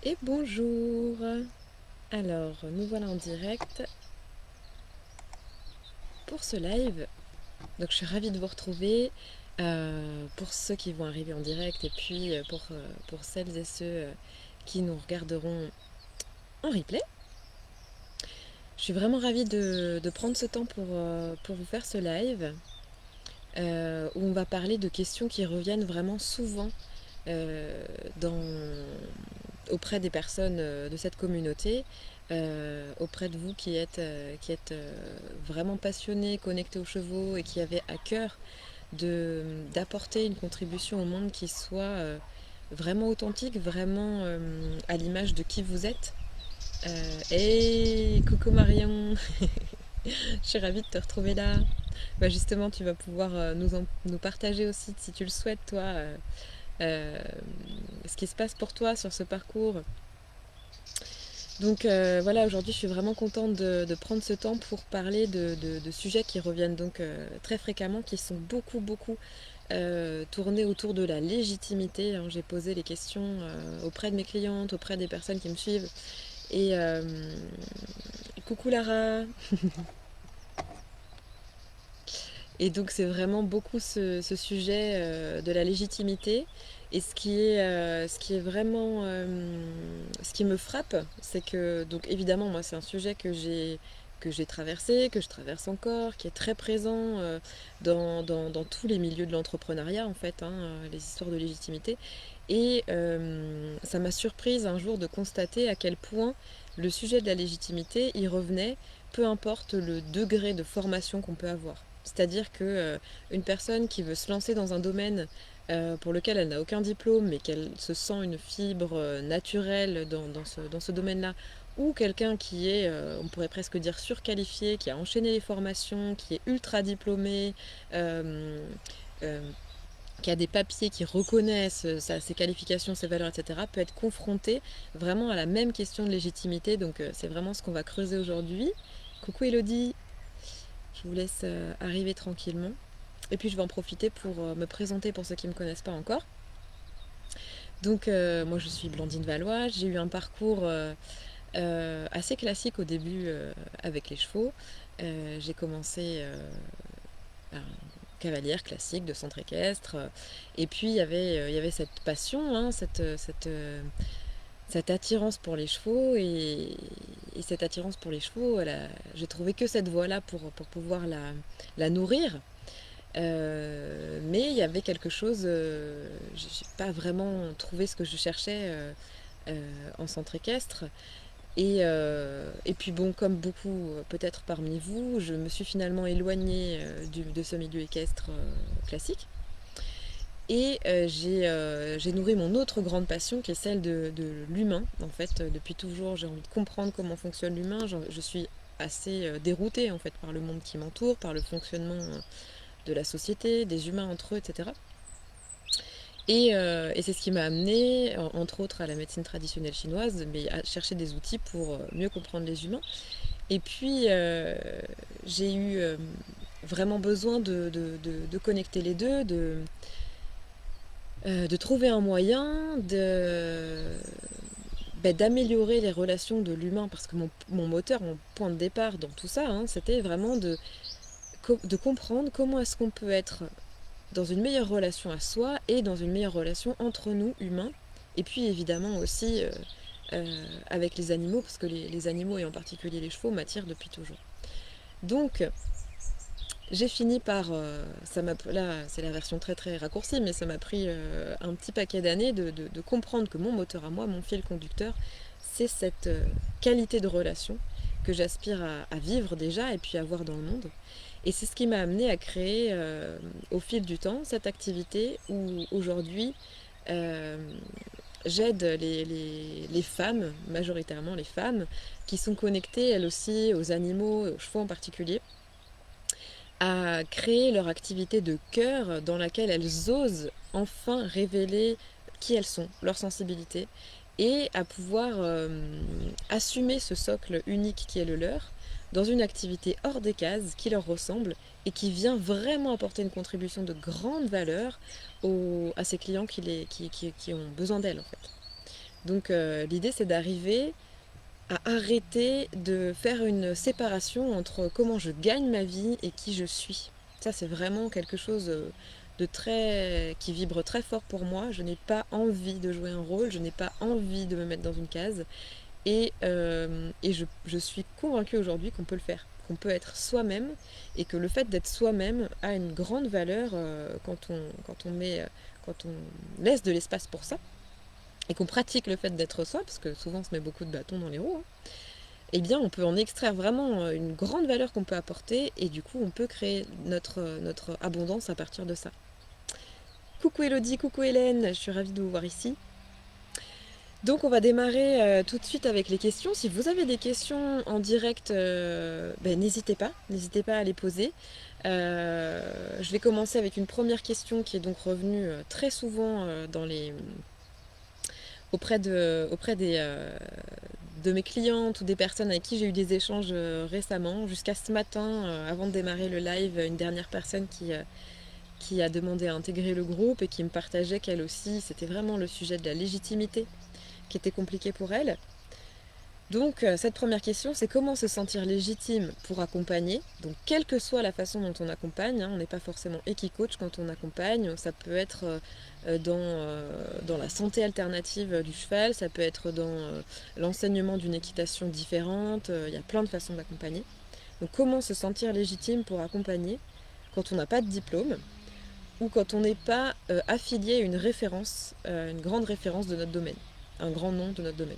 Et bonjour. Alors, nous voilà en direct pour ce live. Donc, je suis ravie de vous retrouver pour ceux qui vont arriver en direct et puis pour celles et ceux qui nous regarderont en replay. Je suis vraiment ravie de prendre ce temps pour vous faire ce live où on va parler de questions qui reviennent vraiment souvent euh, dans, auprès des personnes de cette communauté, auprès de vous qui êtes vraiment passionnés, connectés aux chevaux et qui avez à cœur d'apporter une contribution au monde qui soit vraiment authentique, vraiment à l'image de qui vous êtes. Hey, coucou Marion, je suis ravie de te retrouver là. Bah justement, tu vas pouvoir nous partager aussi, si tu le souhaites, toi, euh, ce qui se passe pour toi sur ce parcours. Donc voilà, aujourd'hui je suis vraiment contente de prendre ce temps pour parler de sujets qui reviennent donc très fréquemment, qui sont beaucoup tournés autour de la légitimité, hein. J'ai posé les questions auprès de mes clientes, auprès des personnes qui me suivent. Et coucou Lara. Et donc c'est vraiment beaucoup ce sujet de la légitimité. Et ce qui est vraiment, ce qui me frappe, c'est que, donc évidemment, moi, c'est un sujet que j'ai traversé, que je traverse encore, qui est très présent dans tous les milieux de l'entrepreneuriat, en fait, hein, les histoires de légitimité. Et ça m'a surprise un jour de constater à quel point le sujet de la légitimité y revenait, peu importe le degré de formation qu'on peut avoir. C'est-à-dire que une personne qui veut se lancer dans un domaine pour lequel elle n'a aucun diplôme, mais qu'elle se sent une fibre naturelle dans ce domaine-là, ou quelqu'un qui est, on pourrait presque dire, surqualifié, qui a enchaîné les formations, qui est ultra diplômé, euh, euh, qui a des papiers qui reconnaissent ses qualifications, ses valeurs, etc., peut être confronté vraiment à la même question de légitimité. Donc c'est vraiment ce qu'on va creuser aujourd'hui. Coucou Elodie, je vous laisse arriver tranquillement. Et puis je vais en profiter pour me présenter pour ceux qui ne me connaissent pas encore. Donc moi je suis Blandine Valois, j'ai eu un parcours assez classique au début avec les chevaux. J'ai commencé un cavalière classique de centre équestre. Et puis il y avait cette passion, hein, cette attirance pour les chevaux. Et cette attirance pour les chevaux, j'ai trouvé que cette voie-là pour pouvoir la nourrir. Mais il y avait quelque chose, j'ai pas vraiment trouvé ce que je cherchais en centre équestre. Et puis bon, comme beaucoup peut-être parmi vous, je me suis finalement éloignée de ce milieu équestre classique. Et j'ai nourri mon autre grande passion qui est celle de l'humain. En fait, depuis toujours, j'ai envie de comprendre comment fonctionne l'humain. Je suis assez déroutée en fait par le monde qui m'entoure, par le fonctionnement de la société, des humains entre eux, etc. Et c'est ce qui m'a amené, entre autres, à la médecine traditionnelle chinoise, mais à chercher des outils pour mieux comprendre les humains. Et puis, j'ai eu vraiment besoin de connecter les deux, de trouver un moyen d'améliorer les relations de l'humain, parce que mon moteur, mon point de départ dans tout ça, hein, c'était vraiment de comprendre comment est-ce qu'on peut être dans une meilleure relation à soi et dans une meilleure relation entre nous, humains, et puis évidemment aussi avec les animaux, parce que les animaux, et en particulier les chevaux, m'attirent depuis toujours. Donc, j'ai fini par, là c'est la version très très raccourcie, mais ça m'a pris un petit paquet d'années de comprendre que mon moteur à moi, mon fil conducteur, c'est cette qualité de relation que j'aspire à vivre déjà et puis à voir dans le monde. Et c'est ce qui m'a amené à créer au fil du temps cette activité où aujourd'hui euh, j'aide les femmes, majoritairement les femmes, qui sont connectées elles aussi aux animaux, aux chevaux en particulier, à créer leur activité de cœur dans laquelle elles osent enfin révéler qui elles sont, leur sensibilité, et à pouvoir assumer ce socle unique qui est le leur dans une activité hors des cases qui leur ressemble et qui vient vraiment apporter une contribution de grande valeur à ces clients qui ont besoin d'elles en fait. Donc l'idée c'est d'arriver à arrêter de faire une séparation entre comment je gagne ma vie et qui je suis. Ça c'est vraiment quelque chose de très qui vibre très fort pour moi. Je n'ai pas envie de jouer un rôle, je n'ai pas envie de me mettre dans une case. Et je suis convaincue aujourd'hui qu'on peut le faire, qu'on peut être soi-même et que le fait d'être soi-même a une grande valeur quand on laisse de l'espace pour ça et qu'on pratique le fait d'être soi, parce que souvent on se met beaucoup de bâtons dans les roues, hein, eh bien on peut en extraire vraiment une grande valeur qu'on peut apporter et du coup on peut créer notre abondance à partir de ça. Coucou Elodie, coucou Hélène, je suis ravie de vous voir ici. Donc on va démarrer tout de suite avec les questions. Si vous avez des questions en direct, n'hésitez pas à les poser. Je vais commencer avec une première question qui est donc revenue très souvent auprès de mes clientes ou des personnes avec qui j'ai eu des échanges récemment. Jusqu'à ce matin, avant de démarrer le live, une dernière personne qui a demandé à intégrer le groupe et qui me partageait qu'elle aussi, c'était vraiment le sujet de la légitimité qui était compliqué pour elle. Donc cette première question, c'est comment se sentir légitime pour accompagner. Donc quelle que soit la façon dont on accompagne, hein, on n'est pas forcément équi-coach quand on accompagne, ça peut être dans la santé alternative du cheval, ça peut être dans l'enseignement d'une équitation différente, il y a plein de façons d'accompagner. Donc comment se sentir légitime pour accompagner quand on n'a pas de diplôme ou quand on n'est pas affilié à une référence, une grande référence de notre domaine, un grand nom de notre domaine.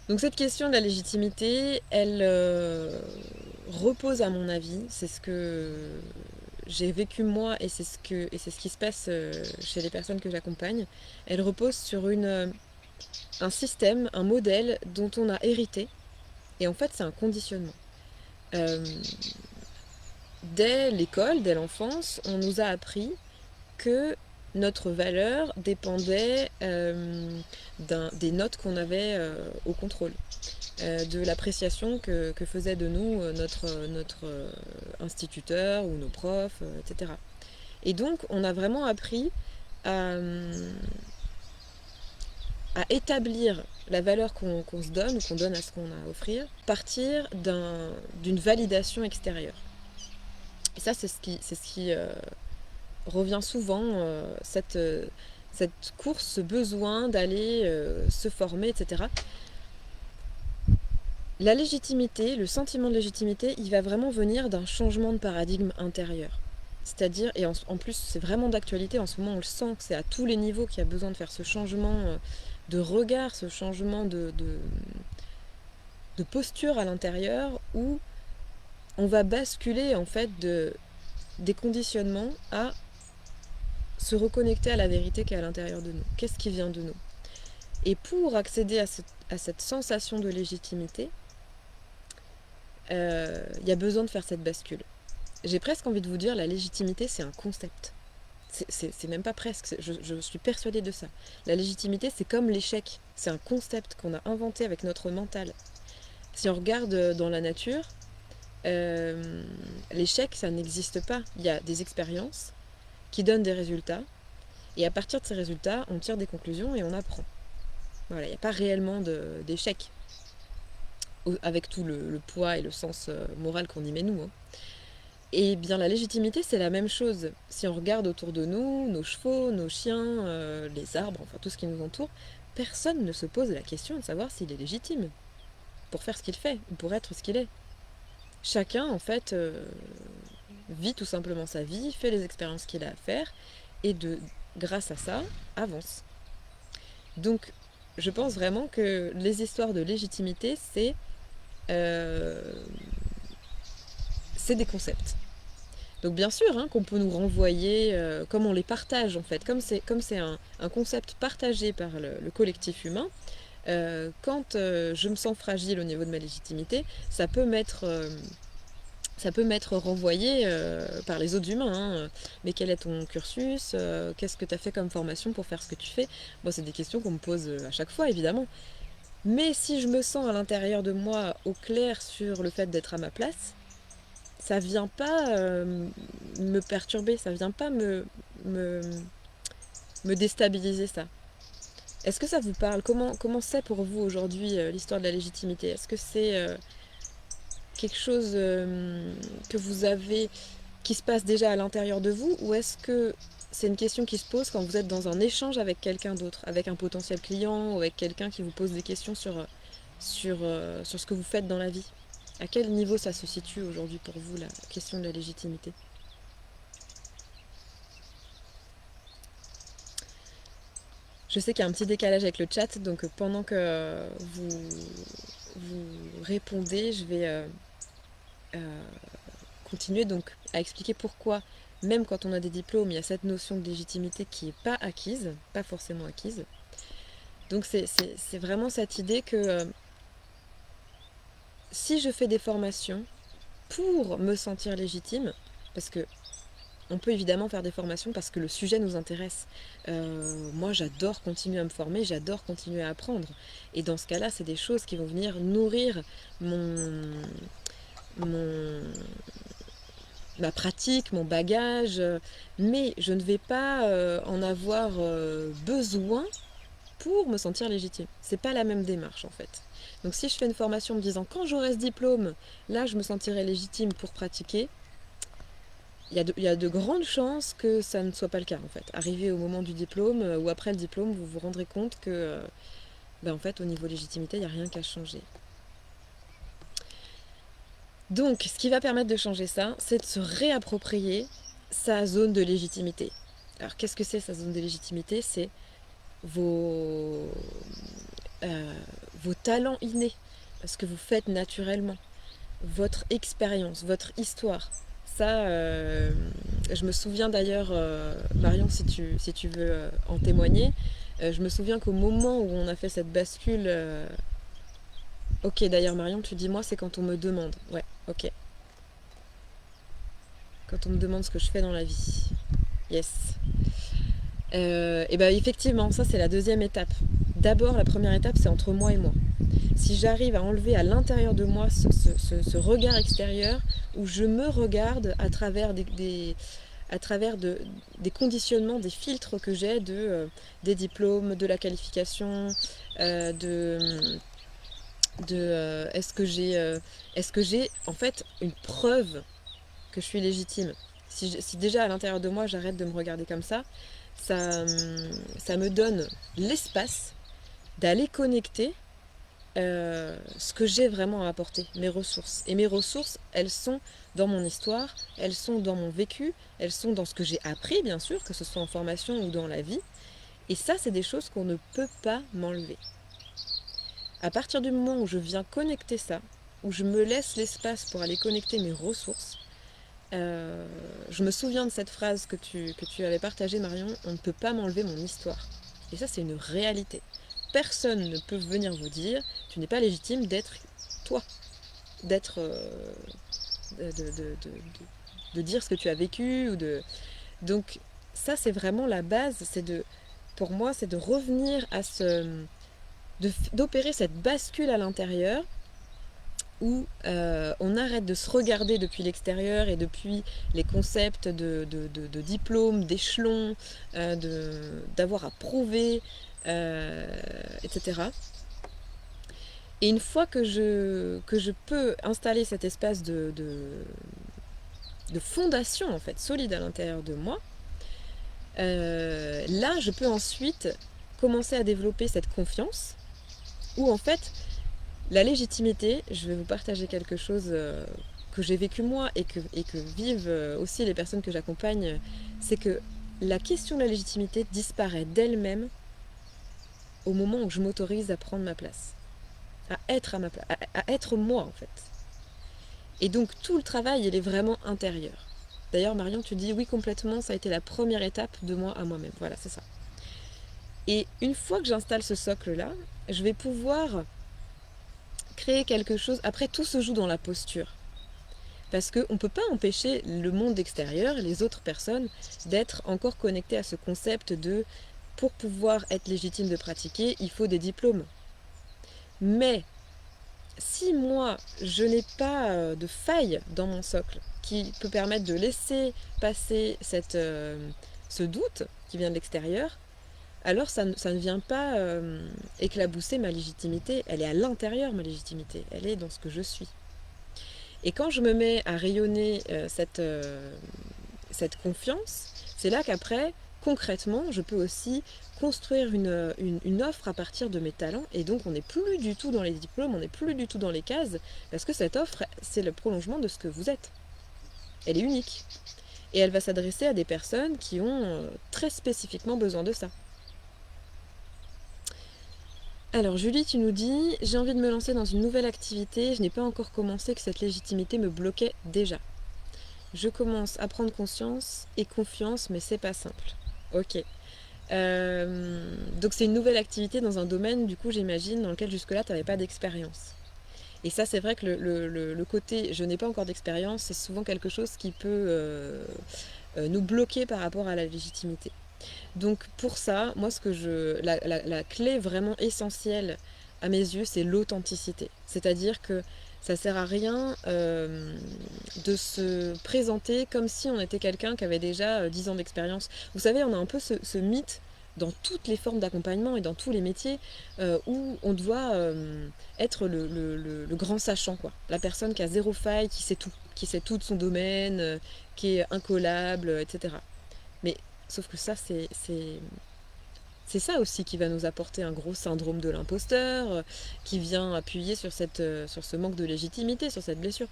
Donc cette question de la légitimité, elle repose à mon avis, c'est ce que j'ai vécu moi et c'est ce qui se passe chez les personnes que j'accompagne. Elle repose sur un système, un modèle dont on a hérité et en fait c'est un conditionnement. Euh, Dès l'école, dès l'enfance, on nous a appris que notre valeur dépendait des notes qu'on avait au contrôle. De l'appréciation que faisait de nous notre instituteur ou nos profs, etc. Et donc, on a vraiment appris à, à établir la valeur qu'on se donne ou qu'on donne à ce qu'on a à offrir, à partir d'une validation extérieure. Et ça, c'est ce qui revient souvent, cette course, ce besoin d'aller se former, etc. La légitimité, le sentiment de légitimité, il va vraiment venir d'un changement de paradigme intérieur. C'est-à-dire, et en plus c'est vraiment d'actualité, en ce moment on le sent que c'est à tous les niveaux qu'il y a besoin de faire ce changement de regard, ce changement de posture à l'intérieur où on va basculer en fait des conditionnements à se reconnecter à la vérité qui est à l'intérieur de nous. Qu'est-ce qui vient de nous? Et pour accéder à cette sensation de légitimité, y a besoin de faire cette bascule. J'ai presque envie de vous dire, la légitimité, c'est un concept. C'est même pas presque, je suis persuadée de ça. La légitimité, c'est comme l'échec. C'est un concept qu'on a inventé avec notre mental. Si on regarde dans la nature, l'échec, ça n'existe pas. Il y a des expériences qui donnent des résultats, et à partir de ces résultats, on tire des conclusions et on apprend. Voilà, il n'y a pas réellement d'échec, avec tout le poids et le sens moral qu'on y met nous. Hein. Et bien la légitimité, c'est la même chose. Si on regarde autour de nous, nos chevaux, nos chiens, les arbres, enfin tout ce qui nous entoure, personne ne se pose la question de savoir s'il est légitime pour faire ce qu'il fait ou pour être ce qu'il est. Chacun, en fait, vit tout simplement sa vie, fait les expériences qu'il a à faire et grâce à ça, avance. Donc, je pense vraiment que les histoires de légitimité, c'est des concepts. Donc bien sûr qu'on peut nous renvoyer, comme on les partage en fait, comme c'est un concept partagé par le collectif humain, quand je me sens fragile au niveau de ma légitimité, ça peut m'être renvoyé par les autres humains. Hein. Mais quel est ton cursus? Qu'est-ce que tu as fait comme formation pour faire ce que tu fais? Bon, c'est des questions qu'on me pose à chaque fois, évidemment. Mais si je me sens à l'intérieur de moi au clair sur le fait d'être à ma place, ça vient pas me perturber, ça vient pas me déstabiliser ça. Est-ce que ça vous parle? Comment c'est pour vous aujourd'hui l'histoire de la légitimité? Est-ce que c'est quelque chose que vous avez, qui se passe déjà à l'intérieur de vous, ou est-ce que c'est une question qui se pose quand vous êtes dans un échange avec quelqu'un d'autre, avec un potentiel client ou avec quelqu'un qui vous pose des questions sur ce que vous faites dans la vie? À quel niveau ça se situe aujourd'hui pour vous, la question de la légitimité? Je sais qu'il y a un petit décalage avec le chat, donc pendant que vous répondez, je vais euh, continuer donc à expliquer pourquoi, même quand on a des diplômes, il y a cette notion de légitimité qui n'est pas acquise, pas forcément acquise. Donc c'est vraiment cette idée que si je fais des formations pour me sentir légitime, parce que on peut évidemment faire des formations parce que le sujet nous intéresse. Moi, j'adore continuer à me former, j'adore continuer à apprendre. Et dans ce cas-là, c'est des choses qui vont venir nourrir mon, ma pratique, mon bagage. Mais je ne vais pas en avoir besoin pour me sentir légitime. C'est pas la même démarche en fait. Donc si je fais une formation me disant quand j'aurai ce diplôme, là je me sentirai légitime pour pratiquer, il y a de grandes chances que ça ne soit pas le cas en fait. Arrivé au moment du diplôme ou après le diplôme, vous vous rendrez compte que en fait au niveau légitimité, il n'y a rien qu'à changer. Donc ce qui va permettre de changer ça, c'est de se réapproprier sa zone de légitimité. Alors qu'est-ce que c'est sa zone de légitimité? C'est vos, euh, vos talents innés, ce que vous faites naturellement, votre expérience, votre histoire. Ça, je me souviens d'ailleurs, Marion, si tu veux en témoigner, je me souviens qu'au moment où on a fait cette bascule, ok d'ailleurs Marion, tu dis moi c'est quand on me demande, ouais, ok, quand on me demande ce que je fais dans la vie, yes. Et ben effectivement, ça c'est la deuxième étape. D'abord, la première étape c'est entre moi et moi. Si j'arrive à enlever à l'intérieur de moi ce regard extérieur où je me regarde à travers à travers des conditionnements, des filtres que j'ai des diplômes, de la qualification, est-ce que j'ai en fait une preuve que je suis légitime. Si déjà à l'intérieur de moi j'arrête de me regarder comme ça me donne l'espace d'aller connecter ce que j'ai vraiment à apporter, mes ressources. Et mes ressources, elles sont dans mon histoire, elles sont dans mon vécu, elles sont dans ce que j'ai appris, bien sûr, que ce soit en formation ou dans la vie. Et ça, c'est des choses qu'on ne peut pas m'enlever. À partir du moment où je viens connecter ça, où je me laisse l'espace pour aller connecter mes ressources, je me souviens de cette phrase que tu avais partagée, Marion, on ne peut pas m'enlever mon histoire. Et ça, c'est une réalité. Personne ne peut venir vous dire, tu n'es pas légitime d'être toi, d'être, de, de, de, de dire ce que tu as vécu. Donc ça, c'est vraiment la base, pour moi, c'est de revenir d'opérer cette bascule à l'intérieur où on arrête de se regarder depuis l'extérieur et depuis les concepts de diplôme, d'échelon, d'avoir à prouver, etc. Et une fois que je peux installer cet espace de fondation en fait solide à l'intérieur de moi, là je peux ensuite commencer à développer cette confiance où en fait la légitimité, je vais vous partager quelque chose que j'ai vécu moi et que vivent aussi les personnes que j'accompagne, c'est que la question de la légitimité disparaît d'elle-même au moment où je m'autorise à prendre ma place, à être à ma place, à être moi en fait. Et donc tout le travail, il est vraiment intérieur. D'ailleurs, Marion, tu dis oui complètement, ça a été la première étape de moi à moi-même. Voilà, c'est ça. Et une fois que j'installe ce socle-là, je vais pouvoir créer quelque chose. Après, tout se joue dans la posture. Parce qu'on ne peut pas empêcher le monde extérieur, les autres personnes, d'être encore connectés à ce concept de pour pouvoir être légitime de pratiquer, il faut des diplômes. Mais si moi, je n'ai pas de faille dans mon socle qui peut permettre de laisser passer ce doute qui vient de l'extérieur, alors ça ne vient pas éclabousser ma légitimité, elle est à l'intérieur, ma légitimité, elle est dans ce que je suis. Et quand je me mets à rayonner cette confiance, c'est là qu'après, concrètement, je peux aussi construire une offre à partir de mes talents, et donc on n'est plus du tout dans les diplômes, on n'est plus du tout dans les cases, parce que cette offre, c'est le prolongement de ce que vous êtes. Elle est unique. Et elle va s'adresser à des personnes qui ont très spécifiquement besoin de ça. Alors Julie, tu nous dis, j'ai envie de me lancer dans une nouvelle activité, je n'ai pas encore commencé, que cette légitimité me bloquait déjà. Je commence à prendre conscience et confiance, mais c'est pas simple. Ok. Donc c'est une nouvelle activité dans un domaine, du coup j'imagine, dans lequel jusque-là tu n'avais pas d'expérience. Et ça, c'est vrai que le côté je n'ai pas encore d'expérience, c'est souvent quelque chose qui peut nous bloquer par rapport à la légitimité. Donc pour ça, moi la clé vraiment essentielle à mes yeux, c'est l'authenticité. C'est-à-dire que ça sert à rien de se présenter comme si on était quelqu'un qui avait déjà 10 ans d'expérience. Vous savez, on a un peu ce mythe dans toutes les formes d'accompagnement et dans tous les métiers où on doit être le grand sachant, quoi. La personne qui a zéro faille, qui sait tout de son domaine, qui est incollable, etc. Mais sauf que ça, c'est ça aussi qui va nous apporter un gros syndrome de l'imposteur, qui vient appuyer sur ce manque de légitimité, sur cette blessure.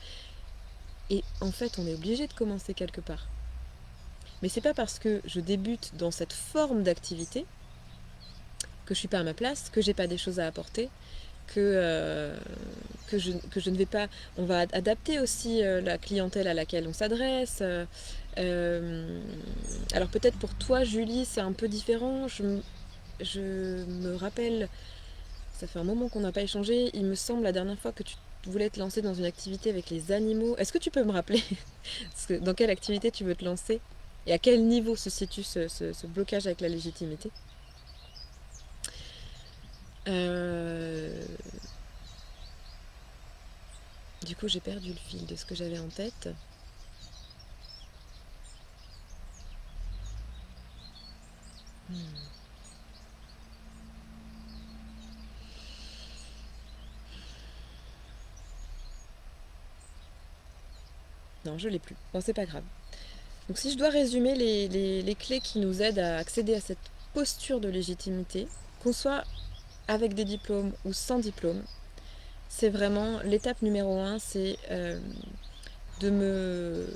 Et en fait, on est obligé de commencer quelque part. Mais c'est pas parce que je débute dans cette forme d'activité que je suis pas à ma place, que j'ai pas des choses à apporter, que je ne vais pas... On va adapter aussi la clientèle à laquelle on s'adresse. Alors peut-être pour toi, Julie, c'est un peu différent. Je me rappelle, ça fait un moment qu'on n'a pas échangé, il me semble la dernière fois que tu voulais te lancer dans une activité avec les animaux. Est-ce que tu peux me rappeler dans quelle activité tu veux te lancer et à quel niveau se situe ce blocage avec la légitimité? Du coup, j'ai perdu le fil de ce que j'avais en tête. Non, je l'ai plus. Bon, c'est pas grave. Donc si je dois résumer les clés qui nous aident à accéder à cette posture de légitimité, qu'on soit avec des diplômes ou sans diplôme, c'est vraiment l'étape numéro 1, c'est de me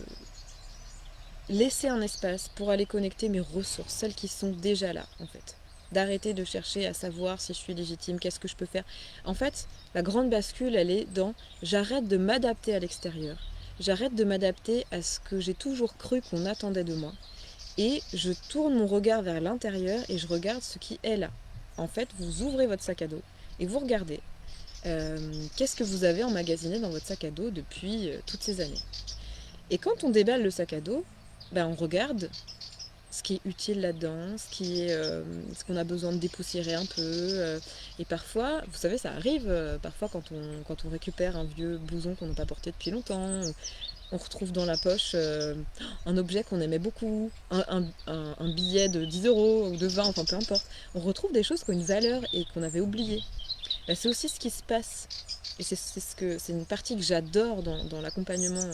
laisser un espace pour aller connecter mes ressources, celles qui sont déjà là en fait. D'arrêter de chercher à savoir si je suis légitime, qu'est-ce que je peux faire. En fait, la grande bascule, elle est dans j'arrête de m'adapter à l'extérieur, j'arrête de m'adapter à ce que j'ai toujours cru qu'on attendait de moi, et je tourne mon regard vers l'intérieur et je regarde ce qui est là. En fait, vous ouvrez votre sac à dos et vous regardez qu'est-ce que vous avez emmagasiné dans votre sac à dos depuis toutes ces années. Et quand on déballe le sac à dos, ben on regarde ce qui est utile là-dedans, ce qu'on a besoin de dépoussiérer un peu. Et parfois, vous savez, ça arrive, parfois quand on récupère un vieux blouson qu'on n'a pas porté depuis longtemps, on retrouve dans la poche un objet qu'on aimait beaucoup, un billet de 10 euros ou de 20, enfin peu importe. On retrouve des choses qui ont une valeur et qu'on avait oubliées. Ben, c'est aussi ce qui se passe. Et c'est une partie que j'adore dans l'accompagnement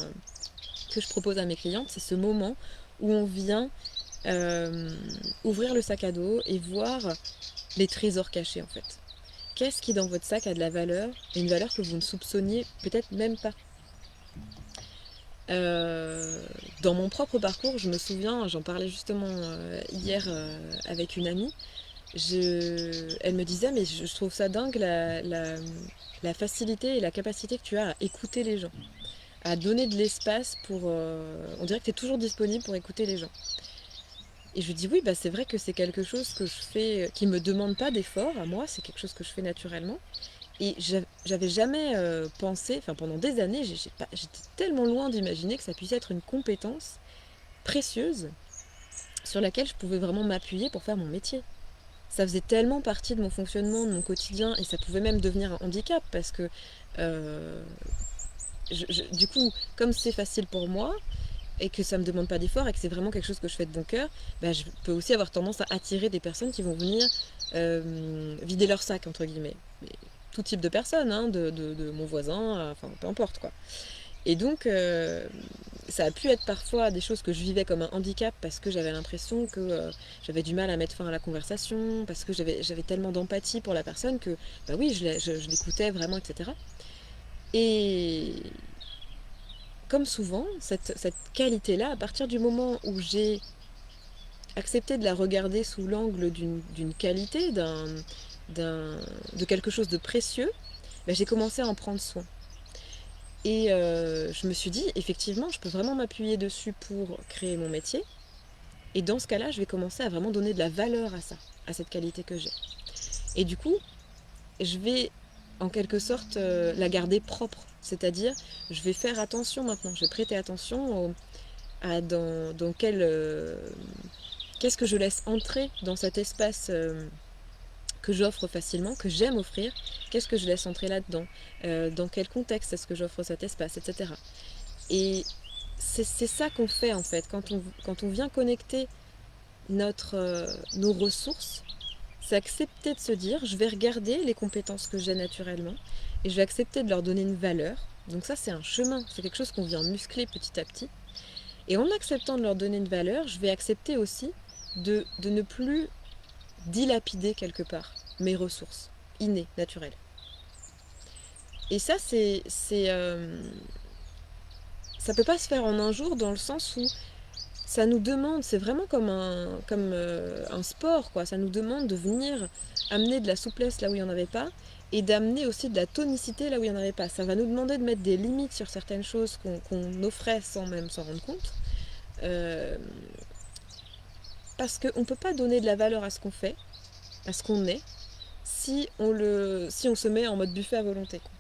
que je propose à mes clientes, c'est ce moment où on vient ouvrir le sac à dos et voir les trésors cachés en fait. Qu'est-ce qui dans votre sac a de la valeur, et une valeur que vous ne soupçonniez peut-être même pas. Dans mon propre parcours, je me souviens, j'en parlais justement hier avec une amie, elle me disait mais je trouve ça dingue la facilité et la capacité que tu as à écouter les gens, à donner de l'espace pour... on dirait que tu es toujours disponible pour écouter les gens. Et je lui dis oui, bah c'est vrai que c'est quelque chose que je fais, qui me demande pas d'effort à moi, c'est quelque chose que je fais naturellement. Et j'avais jamais pensé, enfin pendant des années, j'étais tellement loin d'imaginer que ça puisse être une compétence précieuse sur laquelle je pouvais vraiment m'appuyer pour faire mon métier. Ça faisait tellement partie de mon fonctionnement, de mon quotidien, et ça pouvait même devenir un handicap parce que du coup, comme c'est facile pour moi, et que ça me demande pas d'effort et que c'est vraiment quelque chose que je fais de bon cœur, bah, je peux aussi avoir tendance à attirer des personnes qui vont venir vider leur sac, entre guillemets. Mais tout type de personnes, hein, de mon voisin, enfin peu importe quoi. Et donc, ça a pu être parfois des choses que je vivais comme un handicap parce que j'avais l'impression que j'avais du mal à mettre fin à la conversation, parce que j'avais tellement d'empathie pour la personne que, bah oui, je l'écoutais vraiment, etc. Et comme souvent, cette qualité-là, à partir du moment où j'ai accepté de la regarder sous l'angle d'une qualité, de quelque chose de précieux, bah, j'ai commencé à en prendre soin. Et je me suis dit, effectivement, je peux vraiment m'appuyer dessus pour créer mon métier. Et dans ce cas-là, je vais commencer à vraiment donner de la valeur à ça, à cette qualité que j'ai. Et du coup, je vais en quelque sorte la garder propre. C'est-à-dire, je vais faire attention maintenant, je vais prêter attention à dans quel... qu'est-ce que je laisse entrer dans cet espace que j'offre facilement, que j'aime offrir, qu'est-ce que je laisse entrer là-dedans, dans quel contexte est-ce que j'offre cet espace, etc. Et c'est ça qu'on fait en fait, quand on vient connecter nos ressources, c'est accepter de se dire, je vais regarder les compétences que j'ai naturellement et je vais accepter de leur donner une valeur. Donc ça c'est un chemin, c'est quelque chose qu'on vient muscler petit à petit. Et en acceptant de leur donner une valeur, je vais accepter aussi de ne plus dilapider quelque part mes ressources innées, naturelles. Et ça, ça peut pas se faire en un jour dans le sens où ça nous demande, c'est vraiment comme un sport, quoi. Ça nous demande de venir amener de la souplesse là où il n'y en avait pas et d'amener aussi de la tonicité là où il n'y en avait pas. Ça va nous demander de mettre des limites sur certaines choses qu'on offrait sans même s'en rendre compte. Euh, Parce qu'on ne peut pas donner de la valeur à ce qu'on fait, à ce qu'on est, si on se met en mode buffet à volonté, quoi.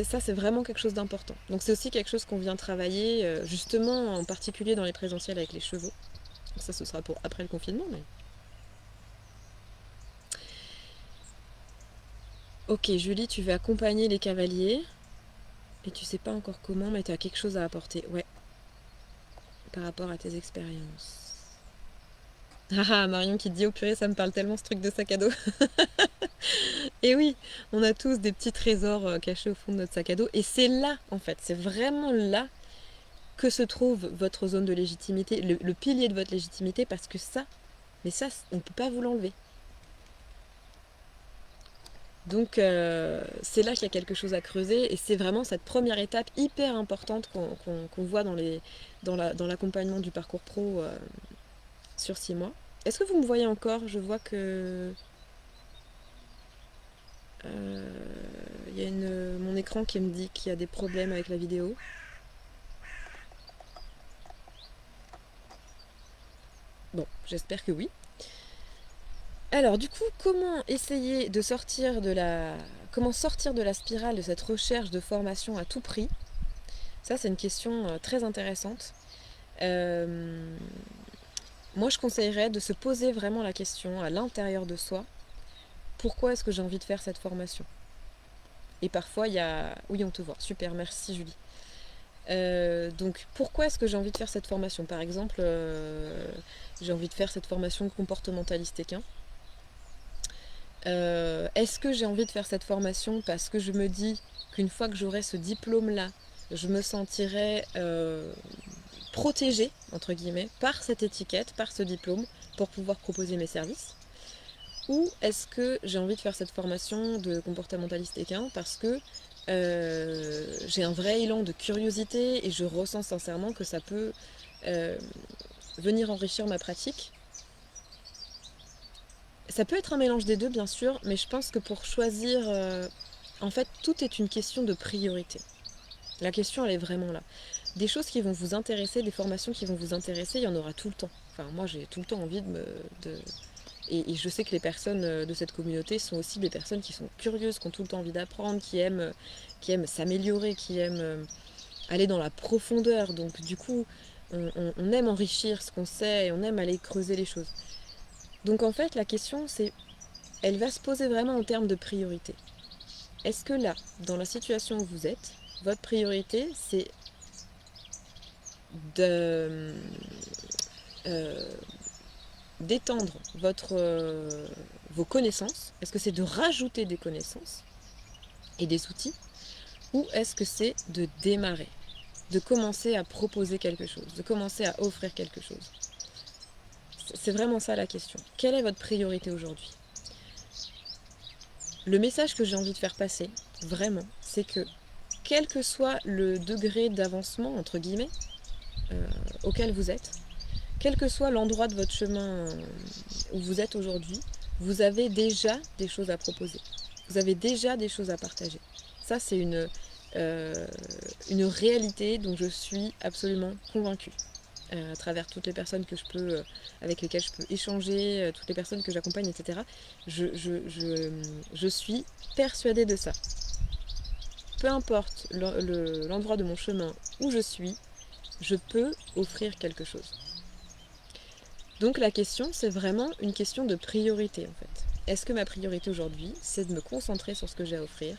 Ça, c'est vraiment quelque chose d'important. Donc c'est aussi quelque chose qu'on vient travailler, justement, en particulier dans les présentiels avec les chevaux. Donc ça, ce sera pour après le confinement, mais... Ok, Julie, tu veux accompagner les cavaliers, et tu sais pas encore comment, mais tu as quelque chose à apporter, ouais, par rapport à tes expériences. Ah ah, Marion qui te dit, oh purée, ça me parle tellement ce truc de sac à dos. Et oui, on a tous des petits trésors cachés au fond de notre sac à dos, et c'est là, en fait, c'est vraiment là que se trouve votre zone de légitimité, le pilier de votre légitimité, parce que ça, mais ça, on ne peut pas vous l'enlever. Donc c'est là qu'il y a quelque chose à creuser et c'est vraiment cette première étape hyper importante qu'on voit dans l'accompagnement du parcours pro sur 6 mois. Est-ce que vous me voyez encore? Je vois que il y a mon écran qui me dit qu'il y a des problèmes avec la vidéo. Bon, j'espère que oui. Alors du coup, comment sortir de la spirale de cette recherche de formation à tout prix? Ça, c'est une question très intéressante. Euh, Moi, je conseillerais de se poser vraiment la question à l'intérieur de soi, pourquoi est-ce que j'ai envie de faire cette formation? Et parfois, il y a... Oui, on te voit. Super, merci Julie. Donc, pourquoi est-ce que j'ai envie de faire cette formation? Par exemple, j'ai envie de faire cette formation comportementaliste équin. Est-ce que j'ai envie de faire cette formation parce que je me dis qu'une fois que j'aurai ce diplôme-là, je me sentirai protégée, entre guillemets, par cette étiquette, par ce diplôme, pour pouvoir proposer mes services? Ou est-ce que j'ai envie de faire cette formation de comportementaliste équin parce que j'ai un vrai élan de curiosité et je ressens sincèrement que ça peut euh, venir enrichir ma pratique? Ça peut être un mélange des deux, bien sûr, mais je pense que pour choisir, en fait, tout est une question de priorité. La question, elle est vraiment là. Des choses qui vont vous intéresser, des formations qui vont vous intéresser, il y en aura tout le temps. Enfin, moi, j'ai tout le temps envie et je sais que les personnes de cette communauté sont aussi des personnes qui sont curieuses, qui ont tout le temps envie d'apprendre, qui aiment s'améliorer, qui aiment aller dans la profondeur. Donc, du coup, on aime enrichir ce qu'on sait et on aime aller creuser les choses. Donc, en fait, la question, elle va se poser vraiment en termes de priorité. Est-ce que là, dans la situation où vous êtes, votre priorité, c'est de, d'étendre vos connaissances? Est-ce que c'est de rajouter des connaissances et des outils? Ou est-ce que c'est de démarrer, de commencer à proposer quelque chose, de commencer à offrir quelque chose? C'est vraiment ça la question. Quelle est votre priorité aujourd'hui? Le message que j'ai envie de faire passer, vraiment, c'est que quel que soit le degré d'avancement, entre guillemets, auquel vous êtes, quel que soit l'endroit de votre chemin où vous êtes aujourd'hui, vous avez déjà des choses à proposer. Vous avez déjà des choses à partager. Ça, c'est une réalité dont je suis absolument convaincue. À travers toutes les personnes avec lesquelles je peux échanger, toutes les personnes que j'accompagne, etc. Je suis persuadée de ça. Peu importe l'endroit de mon chemin où je suis, je peux offrir quelque chose. Donc la question, c'est vraiment une question de priorité en fait. Est-ce que ma priorité aujourd'hui, c'est de me concentrer sur ce que j'ai à offrir,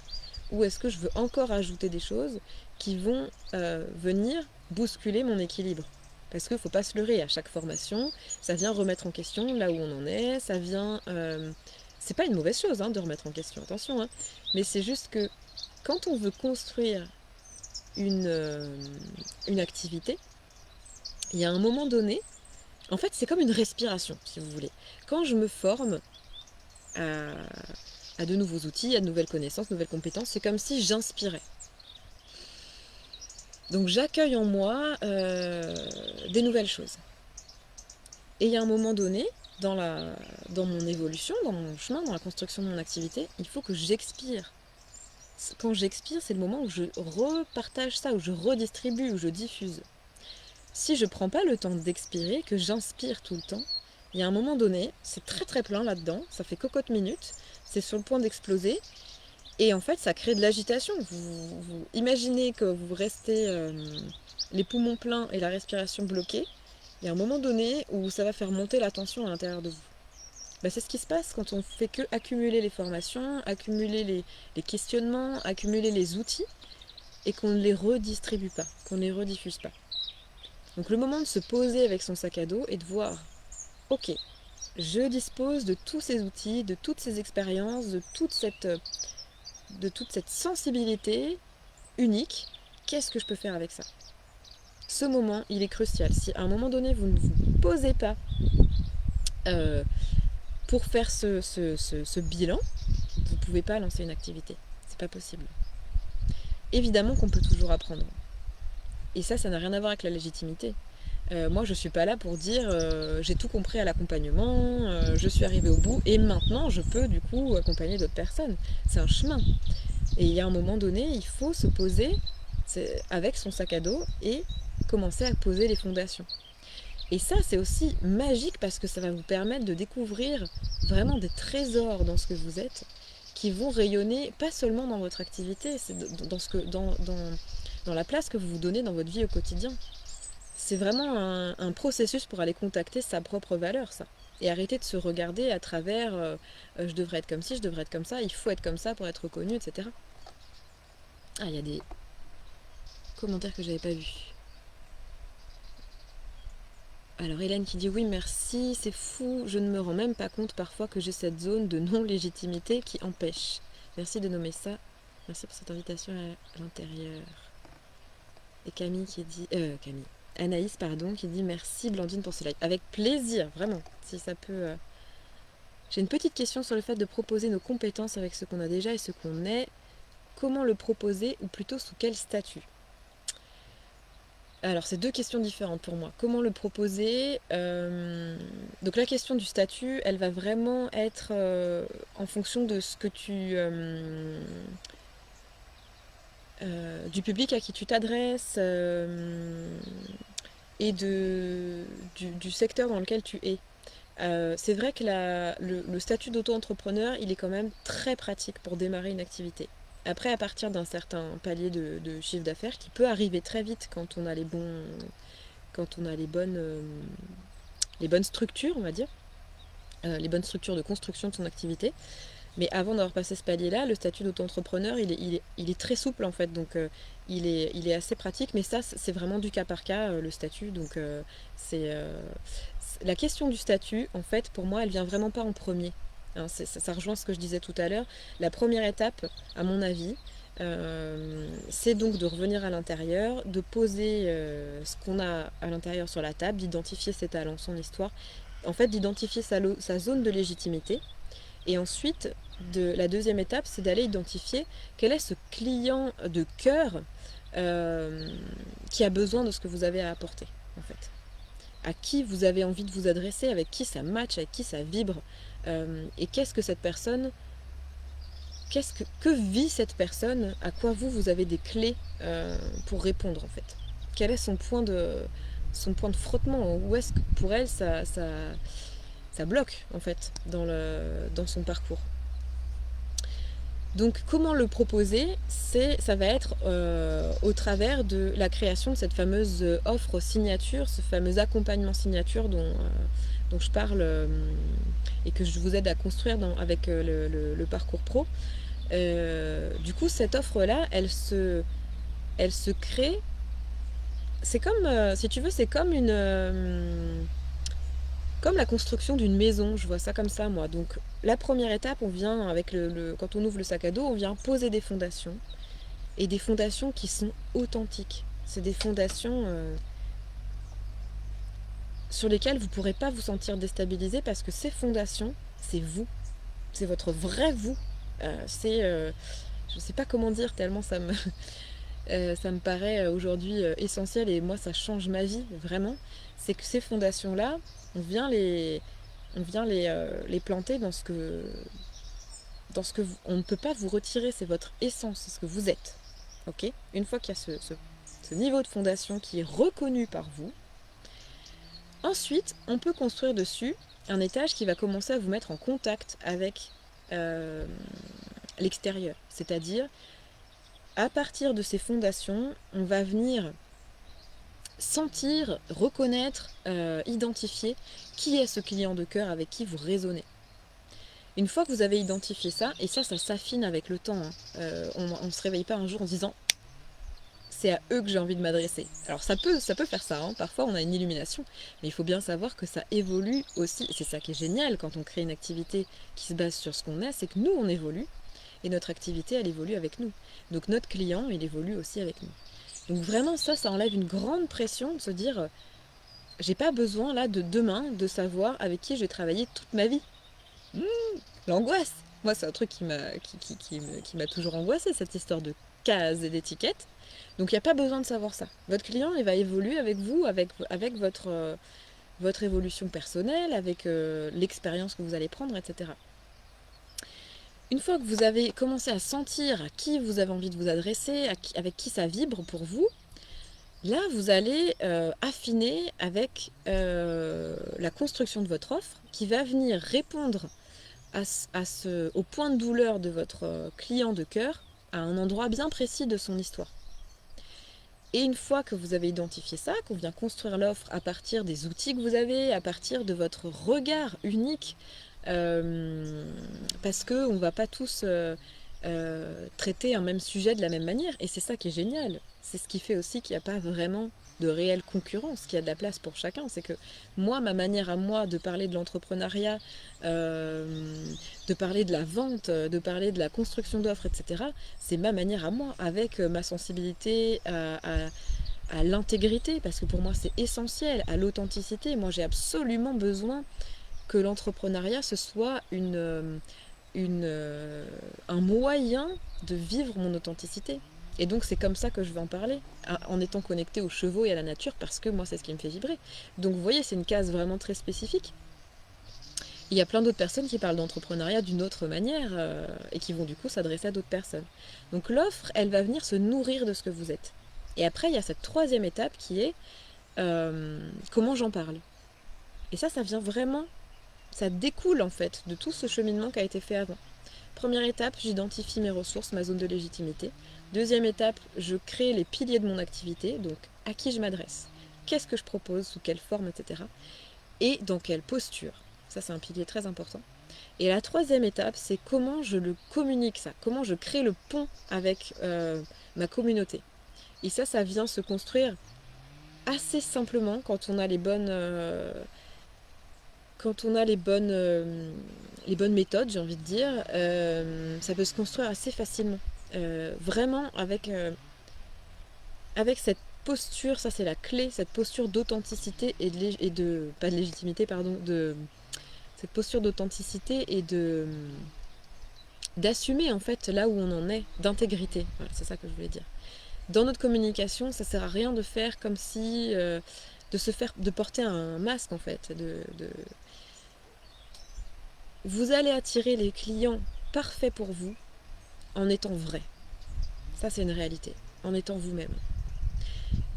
ou est-ce que je veux encore ajouter des choses qui vont venir bousculer mon équilibre? Parce qu'il ne faut pas se leurrer, à chaque formation, ça vient remettre en question là où on en est, ça vient... c'est pas une mauvaise chose de remettre en question, attention, mais c'est juste que quand on veut construire une activité, il y a un moment donné, en fait c'est comme une respiration, si vous voulez. Quand je me forme à de nouveaux outils, à de nouvelles connaissances, nouvelles compétences, c'est comme si j'inspirais. Donc j'accueille en moi des nouvelles choses. Et il y a un moment donné, dans mon évolution, dans mon chemin, dans la construction de mon activité, il faut que j'expire. Quand j'expire, c'est le moment où je repartage ça, où je redistribue, où je diffuse. Si je ne prends pas le temps d'expirer, que j'inspire tout le temps, il y a un moment donné, c'est très très plein là-dedans, ça fait cocotte minute, c'est sur le point d'exploser, et en fait ça crée de l'agitation. Vous imaginez que vous restez les poumons pleins et la respiration bloquée, il y a un moment donné où ça va faire monter la tension à l'intérieur de vous. C'est ce qui se passe quand on fait que accumuler les formations, accumuler les questionnements, accumuler les outils, et qu'on ne les redistribue pas, qu'on ne les rediffuse pas. Donc le moment de se poser avec son sac à dos et de voir, ok, je dispose de tous ces outils, de toutes ces expériences, de toute cette sensibilité unique, qu'est-ce que je peux faire avec ça? Ce moment, il est crucial. Si à un moment donné, vous ne vous posez pas pour faire ce bilan, vous ne pouvez pas lancer une activité. C'est pas possible. Évidemment qu'on peut toujours apprendre. Et ça n'a rien à voir avec la légitimité. Moi, je suis pas là pour dire j'ai tout compris à l'accompagnement, je suis arrivée au bout et maintenant je peux du coup accompagner d'autres personnes. C'est un chemin. Et il y a un moment donné, il faut se poser avec son sac à dos et commencer à poser les fondations. Et ça, c'est aussi magique parce que ça va vous permettre de découvrir vraiment des trésors dans ce que vous êtes qui vont rayonner pas seulement dans votre activité, c'est dans la place que vous vous donnez dans votre vie au quotidien. C'est vraiment un processus pour aller contacter sa propre valeur, ça. Et arrêter de se regarder à travers je devrais être comme ci, je devrais être comme ça, il faut être comme ça pour être reconnu, etc. Ah, il y a des commentaires que j'avais pas vus. Alors Hélène qui dit oui merci, c'est fou, je ne me rends même pas compte parfois que j'ai cette zone de non-légitimité qui empêche. Merci de nommer ça. Merci pour cette invitation à l'intérieur. Et Camille qui dit... Camille. Anaïs, pardon, qui dit merci Blandine pour ce live. Avec plaisir, vraiment, si ça peut... J'ai une petite question sur le fait de proposer nos compétences avec ce qu'on a déjà et ce qu'on est. Comment le proposer ou plutôt sous quel statut? Alors, c'est deux questions différentes pour moi. Comment le proposer? Donc la question du statut, elle va vraiment être en fonction de ce que du public à qui tu t'adresses et du secteur dans lequel tu es. C'est vrai que le statut d'auto-entrepreneur, il est quand même très pratique pour démarrer une activité. Après, à partir d'un certain palier de chiffre d'affaires, qui peut arriver très vite quand on a les bonnes structures, on va dire, les bonnes structures de construction de son activité, Mais avant d'avoir passé ce palier-là, le statut d'auto-entrepreneur, il est très souple en fait, donc il est assez pratique, mais ça, c'est vraiment du cas par cas, le statut. Donc c'est la question du statut, en fait, pour moi, elle vient vraiment pas en premier. Hein, ça rejoint ce que je disais tout à l'heure. La première étape, à mon avis, c'est donc de revenir à l'intérieur, de poser ce qu'on a à l'intérieur sur la table, d'identifier ses talents, son histoire, en fait d'identifier sa zone de légitimité. Et ensuite, la deuxième étape, c'est d'aller identifier quel est ce client de cœur euh, qui a besoin de ce que vous avez à apporter, en fait. À qui vous avez envie de vous adresser, avec qui ça match, avec qui ça vibre, et qu'est-ce que cette personne, que vit cette personne, à quoi vous avez des clés pour répondre, en fait. Quel est son point de frottement, où est-ce que pour elle ça bloque, en fait, dans son parcours. Donc comment le proposer, ça va être au travers de la création de cette fameuse offre signature, ce fameux accompagnement signature dont je parle et que je vous aide à construire avec le parcours pro. Du coup, cette offre-là, elle se crée. C'est comme, si tu veux, c'est comme la construction d'une maison, je vois ça comme ça moi. Donc la première étape, on vient avec quand on ouvre le sac à dos, on vient poser des fondations et des fondations qui sont authentiques. C'est des fondations sur lesquelles vous ne pourrez pas vous sentir déstabilisé parce que ces fondations, c'est vous, c'est votre vrai vous. Je ne sais pas comment dire tellement ça me paraît aujourd'hui essentiel et moi ça change ma vie vraiment. C'est que ces fondations-là, on vient les, les planter dans ce que on ne peut pas vous retirer, c'est votre essence, c'est ce que vous êtes. Ok. Une fois qu'il y a ce niveau de fondation qui est reconnu par vous, ensuite on peut construire dessus un étage qui va commencer à vous mettre en contact avec euh, l'extérieur. C'est-à-dire, à partir de ces fondations, on va venir sentir, reconnaître, identifier qui est ce client de cœur avec qui vous raisonnez. Une fois que vous avez identifié ça, et ça s'affine avec le temps, hein, on ne se réveille pas un jour en se disant c'est à eux que j'ai envie de m'adresser. Alors ça peut faire ça, hein. Parfois on a une illumination, mais il faut bien savoir que ça évolue aussi. Et c'est ça qui est génial quand on crée une activité qui se base sur ce qu'on est, c'est que nous on évolue, et notre activité elle évolue avec nous. Donc notre client il évolue aussi avec nous. Donc vraiment ça enlève une grande pression de se dire j'ai pas besoin là de demain de savoir avec qui je vais travailler toute ma vie. Mmh, l'angoisse. Moi, c'est un truc qui m'a toujours angoissé, cette histoire de cases et d'étiquettes. Donc, il n'y a pas besoin de savoir ça. Votre client, il va évoluer avec vous, avec votre évolution personnelle, avec l'expérience que vous allez prendre, etc. Une fois que vous avez commencé à sentir à qui vous avez envie de vous adresser, avec qui ça vibre pour vous, là, vous allez affiner avec la construction de votre offre qui va venir répondre au point de douleur de votre client de cœur à un endroit bien précis de son histoire. Et une fois que vous avez identifié ça, qu'on vient construire l'offre à partir des outils que vous avez, à partir de votre regard unique, parce qu'on ne va pas tous traiter un même sujet de la même manière, et c'est ça qui est génial. C'est ce qui fait aussi qu'il n'y a pas vraiment de réelle concurrence, qu'il y a de la place pour chacun. C'est que moi, ma manière à moi de parler de l'entrepreneuriat, de parler de la vente, de parler de la construction d'offres, etc., c'est ma manière à moi, avec ma sensibilité à l'intégrité, parce que pour moi c'est essentiel, à l'authenticité. Moi j'ai absolument besoin que l'entrepreneuriat ce soit un moyen de vivre mon authenticité. Et donc c'est comme ça que je vais en parler, en étant connecté aux chevaux et à la nature, parce que moi c'est ce qui me fait vibrer. Donc vous voyez, c'est une case vraiment très spécifique. Il y a plein d'autres personnes qui parlent d'entrepreneuriat d'une autre manière et qui vont du coup s'adresser à d'autres personnes. Donc l'offre, elle va venir se nourrir de ce que vous êtes. Et après, il y a cette troisième étape qui est comment j'en parle. Et ça vient vraiment, ça découle en fait de tout ce cheminement qui a été fait avant. Première étape, j'identifie mes ressources, ma zone de légitimité. Deuxième étape, je crée les piliers de mon activité, donc à qui je m'adresse, qu'est-ce que je propose, sous quelle forme, etc. Et dans quelle posture. Ça, c'est un pilier très important. Et la troisième étape, c'est comment je le communique ça, comment je crée le pont avec ma communauté. Et ça vient se construire assez simplement quand on a les bonnes méthodes, j'ai envie de dire. Ça peut se construire assez facilement. Vraiment avec cette posture, ça c'est la clé, cette posture d'authenticité pas de légitimité, pardon, cette posture d'authenticité et d'assumer en fait là où on en est, d'intégrité. Voilà, c'est ça que je voulais dire. Dans notre communication, ça sert à rien de faire comme si de porter un masque en fait. Vous allez attirer les clients parfaits pour vous en étant vrai. Ça c'est une réalité, en étant vous-même.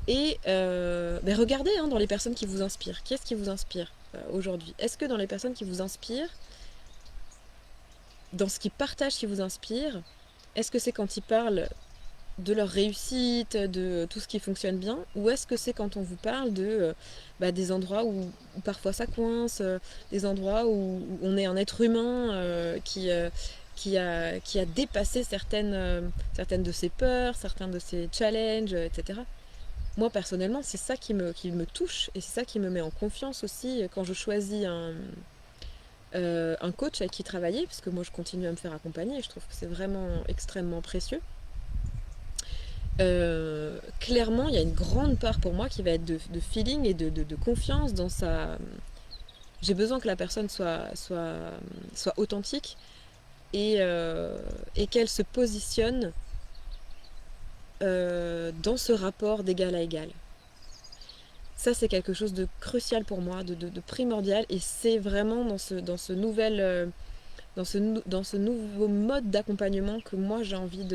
Et regardez dans les personnes qui vous inspirent. Qui est-ce qui vous inspire aujourd'hui? Est-ce que dans les personnes qui vous inspirent, dans ce qu'ils partagent qui vous inspire, est-ce que c'est quand ils parlent de leur réussite, de tout ce qui fonctionne bien, ou est-ce que c'est quand on vous parle des endroits où parfois ça coince, des endroits où on est un être humain qui a dépassé certaines de ses peurs, certains de ses challenges, etc. Moi personnellement, c'est ça qui me touche et c'est ça qui me met en confiance aussi quand je choisis un coach avec qui travailler, parce que moi je continue à me faire accompagner et je trouve que c'est vraiment extrêmement précieux. Clairement, il y a une grande part pour moi qui va être de feeling et de confiance dans sa. J'ai besoin que la personne soit authentique et qu'elle se positionne dans ce rapport d'égal à égal. Ça, c'est quelque chose de crucial pour moi, de primordial, et c'est vraiment dans ce nouveau mode d'accompagnement que moi j'ai envie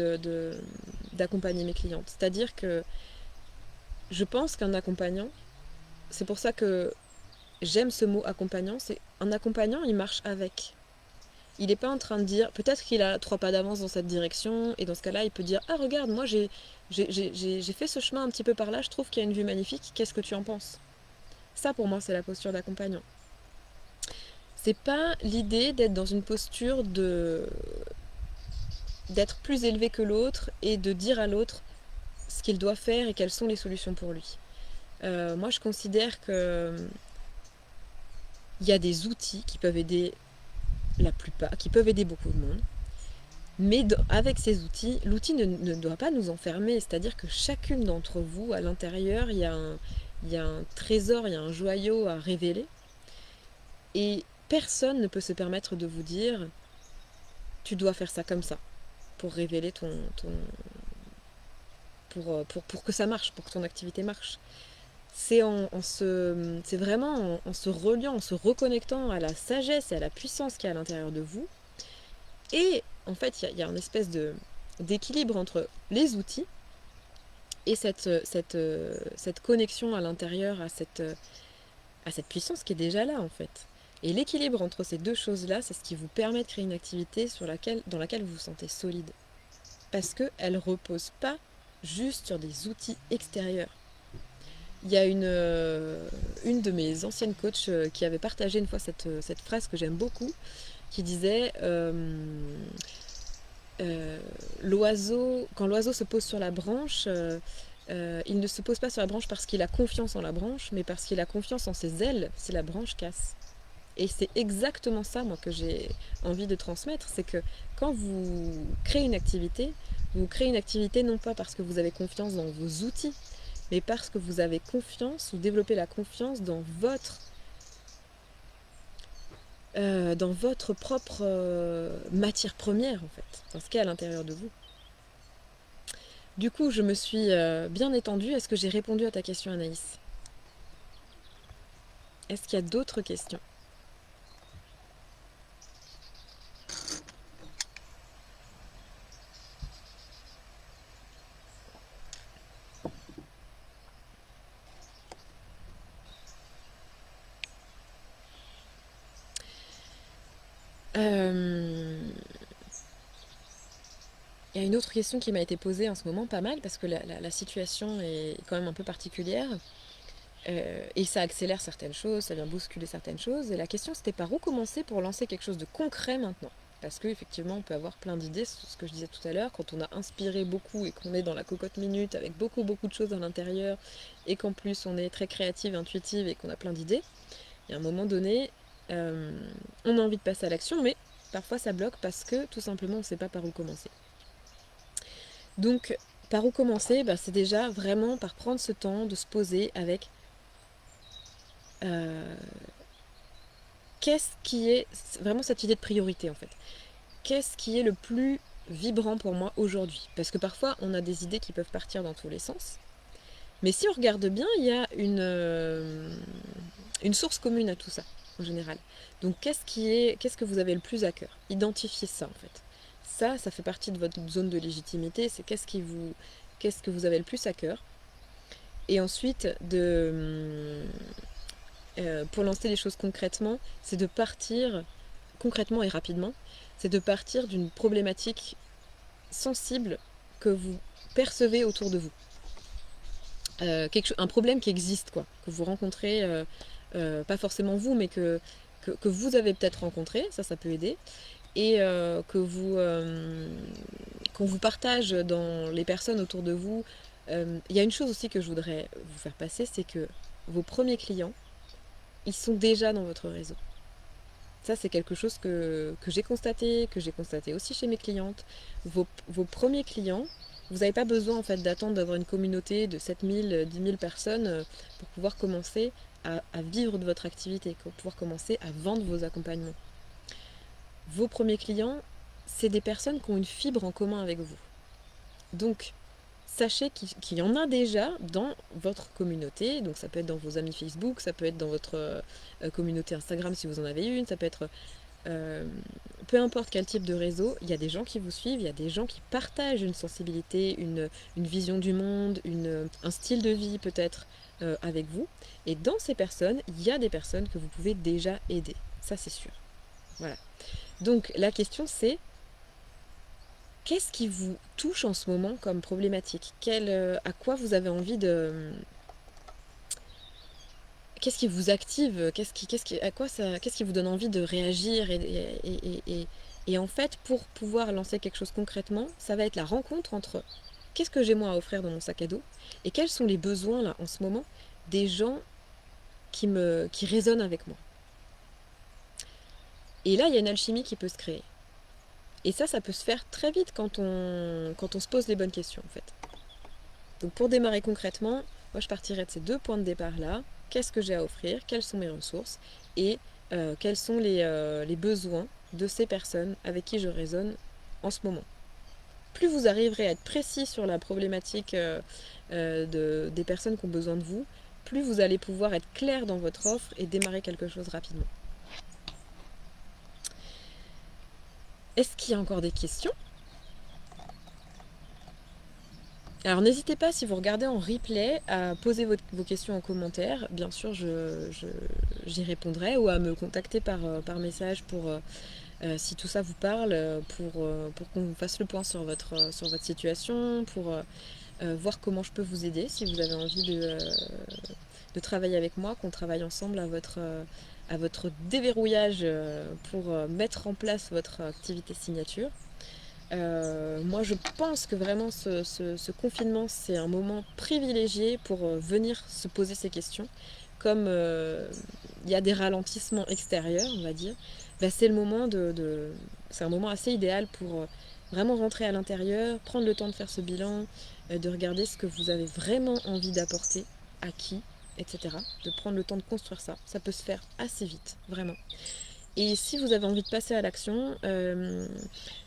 d'accompagner mes clientes. C'est-à-dire que je pense qu'un accompagnant, c'est pour ça que j'aime ce mot accompagnant, c'est un accompagnant, il marche avec. Il n'est pas en train de dire, peut-être qu'il a 3 pas d'avance dans cette direction, et dans ce cas-là, il peut dire, ah regarde, moi j'ai fait ce chemin un petit peu par là, je trouve qu'il y a une vue magnifique, qu'est-ce que tu en penses? Ça pour moi c'est la posture d'accompagnant. C'est pas l'idée d'être dans une posture d'être plus élevé que l'autre et de dire à l'autre ce qu'il doit faire et quelles sont les solutions pour lui. Moi je considère que il y a des outils qui peuvent aider la plupart, qui peuvent aider beaucoup de monde. Mais avec ces outils, l'outil ne doit pas nous enfermer. C'est-à-dire que chacune d'entre vous, à l'intérieur, il y a un trésor, il y a un joyau à révéler. Et personne ne peut se permettre de vous dire tu dois faire ça comme ça pour révéler pour que ça marche, pour que ton activité marche. C'est vraiment en se reliant, en se reconnectant à la sagesse et à la puissance qui est à l'intérieur de vous. Et en fait, il y a une espèce d'équilibre entre les outils et cette connexion à l'intérieur, à cette puissance qui est déjà là en fait. Et l'équilibre entre ces deux choses-là, c'est ce qui vous permet de créer une activité dans laquelle vous vous sentez solide. Parce qu'elle ne repose pas juste sur des outils extérieurs. Il y a une de mes anciennes coachs qui avait partagé une fois cette phrase que j'aime beaucoup, qui disait quand l'oiseau se pose sur la branche, il ne se pose pas sur la branche parce qu'il a confiance en la branche, mais parce qu'il a confiance en ses ailes si la branche casse. Et c'est exactement ça, moi, que j'ai envie de transmettre, c'est que quand vous créez vous créez une activité non pas parce que vous avez confiance dans vos outils, mais parce que vous avez confiance ou développez la confiance dans votre propre matière première, en fait, dans ce qui est à l'intérieur de vous. Du coup, je me suis bien étendue. Est-ce que j'ai répondu à ta question, Anaïs? Est-ce qu'il y a d'autres questions? Il y a une autre question qui m'a été posée en ce moment, pas mal, parce que la situation est quand même un peu particulière. Et ça accélère certaines choses, ça vient bousculer certaines choses. Et la question, c'était par où commencer pour lancer quelque chose de concret maintenant. Parce qu'effectivement, on peut avoir plein d'idées, c'est ce que je disais tout à l'heure, quand on a inspiré beaucoup et qu'on est dans la cocotte minute avec beaucoup, beaucoup de choses à l'intérieur, et qu'en plus on est très créative, intuitive et qu'on a plein d'idées, et à un moment donné, on a envie de passer à l'action, mais parfois ça bloque parce que tout simplement on ne sait pas par où commencer. Donc, par où commencer? C'est déjà vraiment par prendre ce temps de se poser avec qu'est-ce qui est vraiment cette idée de priorité en fait. Qu'est-ce qui est le plus vibrant pour moi aujourd'hui? Parce que parfois on a des idées qui peuvent partir dans tous les sens. Mais si on regarde bien, il y a une source commune à tout ça, en général. Donc qu'est-ce que vous avez le plus à cœur? Identifiez ça en fait. Ça fait partie de votre zone de légitimité, c'est qu'est-ce que vous avez le plus à cœur. Et ensuite, pour lancer les choses concrètement, c'est de partir concrètement et rapidement, c'est de partir d'une problématique sensible que vous percevez autour de vous. Un problème qui existe, quoi, que vous rencontrez, pas forcément vous, mais que vous avez peut-être rencontré, ça peut aider, et qu'on vous partage dans les personnes autour de vous. Il y a une chose aussi que je voudrais vous faire passer, c'est que vos premiers clients, ils sont déjà dans votre réseau. Ça, c'est quelque chose que j'ai constaté aussi chez mes clientes. Vos premiers clients, vous n'avez pas besoin en fait d'attendre d'avoir une communauté de 7000, 10 000 personnes pour pouvoir commencer à vivre de votre activité, pour pouvoir commencer à vendre vos accompagnements. Vos premiers clients, c'est des personnes qui ont une fibre en commun avec vous. Donc, sachez qu'il y en a déjà dans votre communauté. Donc, ça peut être dans vos amis Facebook, ça peut être dans votre communauté Instagram si vous en avez une, ça peut être peu importe quel type de réseau, il y a des gens qui vous suivent, il y a des gens qui partagent une sensibilité, une vision du monde, un style de vie peut-être avec vous. Et dans ces personnes, il y a des personnes que vous pouvez déjà aider. Ça, c'est sûr. Voilà. Donc, la question, c'est qu'est-ce qui vous touche en ce moment comme problématique? À quoi vous avez envie de... Qu'est-ce qui vous active? Qu'est-ce qui vous donne envie de réagir et en fait, pour pouvoir lancer quelque chose concrètement, ça va être la rencontre entre qu'est-ce que j'ai moi à offrir dans mon sac à dos et quels sont les besoins là en ce moment des gens qui résonnent avec moi. Et là, il y a une alchimie qui peut se créer. Et ça peut se faire très vite quand on se pose les bonnes questions en fait. Donc pour démarrer concrètement, moi je partirais de ces deux points de départ là. Qu'est-ce que j'ai à offrir? Quelles sont mes ressources? Et quels sont les besoins de ces personnes avec qui je résonne en ce moment? Plus vous arriverez à être précis sur la problématique des personnes qui ont besoin de vous, plus vous allez pouvoir être clair dans votre offre et démarrer quelque chose rapidement. Est-ce qu'il y a encore des questions? Alors n'hésitez pas, si vous regardez en replay, à poser vos questions en commentaire. Bien sûr, j'y répondrai, ou à me contacter par message si tout ça vous parle, pour qu'on fasse le point sur votre situation, pour voir comment je peux vous aider si vous avez envie de travailler avec moi, qu'on travaille ensemble à votre déverrouillage pour mettre en place votre activité signature. Moi, je pense que vraiment ce confinement, c'est un moment privilégié pour venir se poser ces questions. Comme il y a des ralentissements extérieurs, on va dire, c'est le moment c'est un moment assez idéal pour vraiment rentrer à l'intérieur, prendre le temps de faire ce bilan, de regarder ce que vous avez vraiment envie d'apporter, à qui, etc. De prendre le temps de construire ça. Ça peut se faire assez vite, vraiment. Et si vous avez envie de passer à l'action,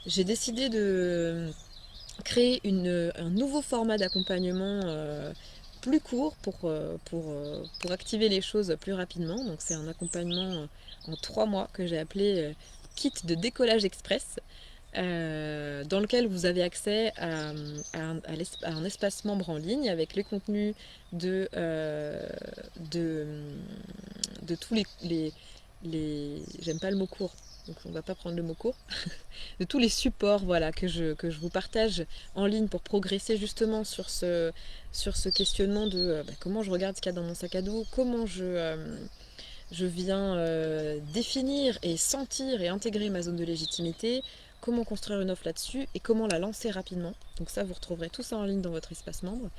j'ai décidé de créer un nouveau format d'accompagnement plus court pour activer les choses plus rapidement. Donc c'est un accompagnement en 3 mois que j'ai appelé Kit de décollage express. Dans lequel vous avez accès à un espace membre en ligne avec les contenus de tous les j'aime pas le mot court, donc on ne va pas prendre le mot cours, de tous les supports voilà, que je vous partage en ligne pour progresser justement sur ce questionnement de comment je regarde ce qu'il y a dans mon sac à dos, comment je viens définir et sentir et intégrer ma zone de légitimité, comment construire une offre là-dessus et comment la lancer rapidement. Donc ça, vous retrouverez tout ça en ligne dans votre espace membre.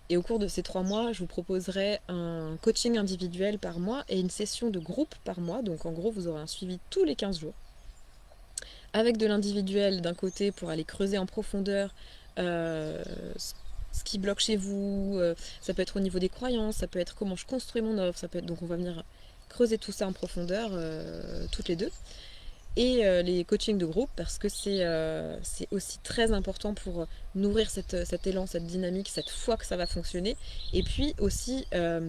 Et au cours de ces 3 mois, je vous proposerai un coaching individuel par mois et une session de groupe par mois. Donc en gros, vous aurez un suivi tous les 15 jours. Avec de l'individuel d'un côté pour aller creuser en profondeur euh, ce qui bloque chez vous. Ça peut être au niveau des croyances, ça peut être comment je construis mon offre. Ça peut être... Donc on va venir creuser tout ça en profondeur toutes les deux. Et les coachings de groupe parce que c'est aussi très important pour nourrir cet élan, cette dynamique, cette foi que ça va fonctionner. Et puis aussi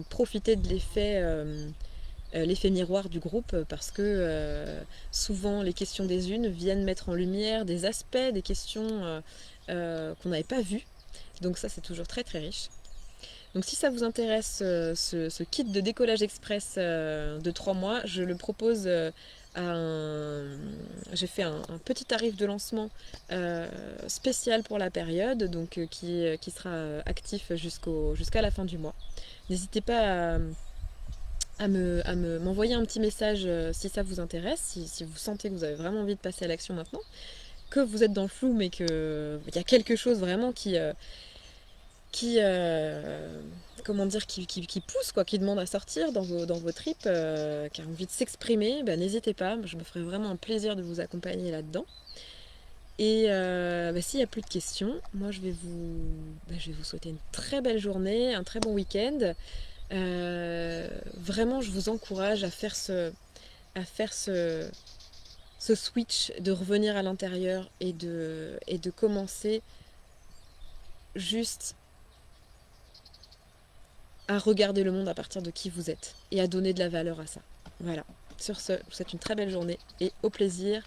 profiter de l'effet miroir du groupe parce que souvent les questions des unes viennent mettre en lumière des aspects, des questions qu'on n'avait pas vues. Donc ça c'est toujours très très riche. Donc si ça vous intéresse, ce kit de décollage express de 3 mois, je le propose j'ai fait un petit tarif de lancement spécial pour la période, donc qui sera actif jusqu'à la fin du mois. N'hésitez pas m'envoyer un petit message si ça vous intéresse, si vous sentez que vous avez vraiment envie de passer à l'action maintenant, que vous êtes dans le flou mais qu'il y a quelque chose vraiment qui comment dire qui pousse quoi, qui demande à sortir dans vos tripes, qui a envie de s'exprimer, n'hésitez pas, je me ferai vraiment un plaisir de vous accompagner là-dedans. Et s'il n'y a plus de questions, moi je vais vous souhaiter une très belle journée, un très bon week-end. Vraiment, je vous encourage à faire ce switch, de revenir à l'intérieur et de commencer juste à regarder le monde à partir de qui vous êtes et à donner de la valeur à ça. Voilà. Sur ce, je vous souhaite une très belle journée et au plaisir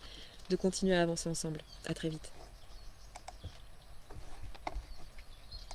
de continuer à avancer ensemble. À très vite.